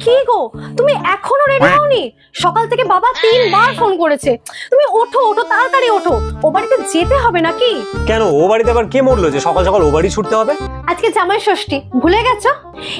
কি গো, তুমি এখনো রেডি হওনি? সকাল থেকে বাবা 3বার ফোন করেছে। তুমি ওঠো ওঠো, তাড়াতাড়ি ওঠো, ও বাড়িতে যেতে হবে নাকি? কেন, ও বাড়িতে আবার কে মরলো যে সকাল সকাল ও বাড়ি ছুটতে হবে? আজকে জামাই ষষ্ঠী, ভুলে গেছো?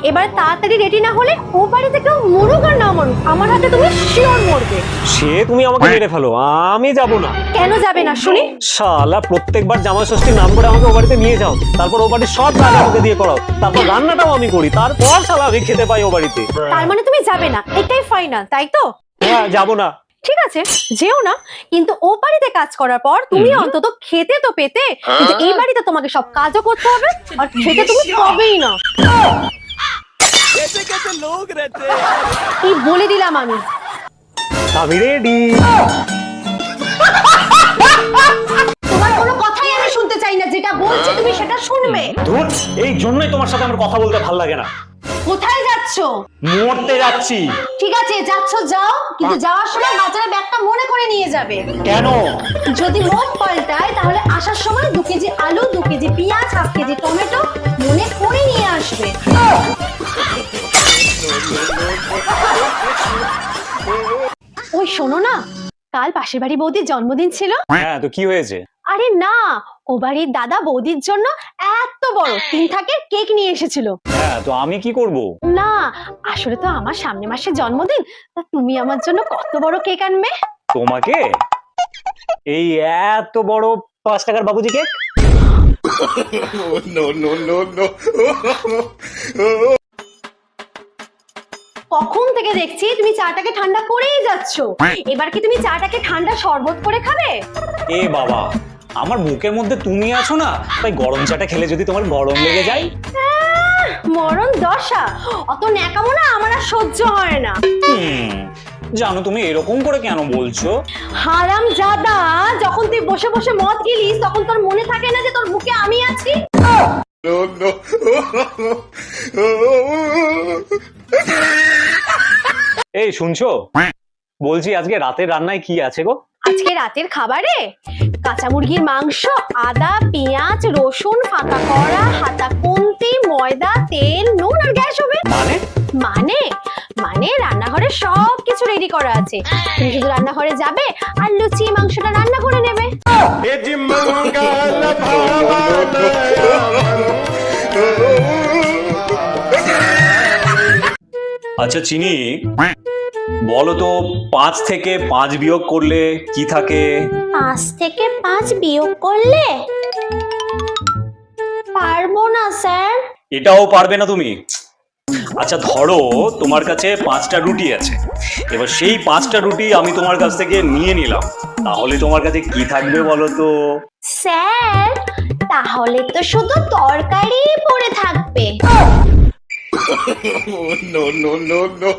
এবার তাড়াতাড়ি রেডি না হলে ও বাড়িতে কেউ মরুক আর না মরুক, আমার হাতে তুমি শিওর মরবে। সে তুমি আমাকে মেরে ফেলো, আমি যাব না। কেন যাবে না শুনি? শালা প্রত্যেকবার জামাই ষষ্ঠীর নাম করে আমাকে ও বাড়িতে নিয়ে যাও, তারপর ও বাড়ির সব কাজ আমাকে দিয়ে করাও, তারপর রান্নাটাও আমি করি, তারপর শালা আমি খেতে পাই ও বাড়িতে। তার মানে তুমি যাবে না, এটাই ফাইনাল, তাই তো? হ্যাঁ, যাবো না। ঠিক আছে, যেও না, কিন্তু ও বাড়িতে কাজ করার পর তুমি অন্তত খেতে তো পেতে। কিন্তু এই বাড়িতে তোমাকে সব কাজও করতে হবে, আর খেতে তুমি পাবেই না। কি বলে দিলাম আমি। আমি রেডি। তোমার কোনো কথাই আমি শুনতে চাই না, যেটা বলছি তুমি সেটা শুনবে। ধুর, এই জন্যই তোমার সাথে আমার কথা বলতে ভালো লাগে না। কোথায় যাচ্ছো? মরতে যাচ্ছি। ঠিক আছে, যাচ্ছো যাও, কিন্তু যাওয়ার সময় বাজারে ব্যাগটা মনে করে নিয়ে যাবে। কেন? যদি মন পাল্টায় তাহলে আসার সময় 2 কেজি আলু, 2 কেজি পেঁয়াজ, 1/2 কেজি টমেটো মনে করে নিয়ে আসবে। ওই শোনো না, কাল পাশের বাড়ি বৌদির জন্মদিন ছিল। হ্যাঁ, তো কি হয়েছে? আরে না, ও বাড়ির দাদা বৌদির জন্য এত বড় 3 থাকের কেক নিয়ে এসেছিল। হ্যাঁ, তো আমি কি করব? না, আসলে তো আমার সামনে মাসে জন্মদিন, তা তুমি আমার জন্য কত বড় কেক আনবে? তোমাকে? এই এত বড় 5 টাকার বাবুজি কেক? কখন থেকে দেখছি তুমি চাটাকে ঠান্ডা করেই যাচ্ছ। এবার কি তুমি চাটাকে ঠান্ডা শরবত করে খাবে? এ বাবা, আমার বুকের মধ্যে তুমি আছো না, তাই গরম চাটা খেলে যদি তোমার গরম লেগে যায়। মরণ দশা, অত ন্যাকামো না আমার আর সহ্য হয় না। জানো, তুমি এরকম করে কেন বলছো? হারাম জাদা, যখন তুই বসে বসে মদ গিলিস তখন তোর মনে থাকে না যে তোর বুকে আমি আছি? এই শুনছো, বলছি আজকে রাতের রান্নায় কি আছে গো? আজকে রাতের খাবারে কাঁচা মুরগির মাংস, আদা, পেঁয়াজ, রসুন, ফাঁকা কড়া, হাতা খুন্তি, ময়দা, তেল, নুন আর গ্যাস হবে। মানে? মানে মানে রান্নাঘরে সব কিছু রেডি করা আছে, তুমি শুধু রান্নাঘরে যাবে আর লুচি মাংসটা রান্না করে নেবে। আচ্ছা চিনি, বলো তো 5 থেকে 5 বিয়োগ করলে কি থাকে? 5 থেকে 5 বিয়োগ করলে? পারবো না স্যার। এটাও পারবে না তুমি? আচ্ছা ধরো তোমার কাছে 5টা রুটি আছে, এবার সেই 5টা রুটি আমি তোমার কাছ থেকে নিয়ে নিলাম, তাহলে তোমার কাছে কি থাকবে বলো তো? স্যার, তাহলে তো শুধু তরকারি পড়ে থাকবে। no, no, no, no.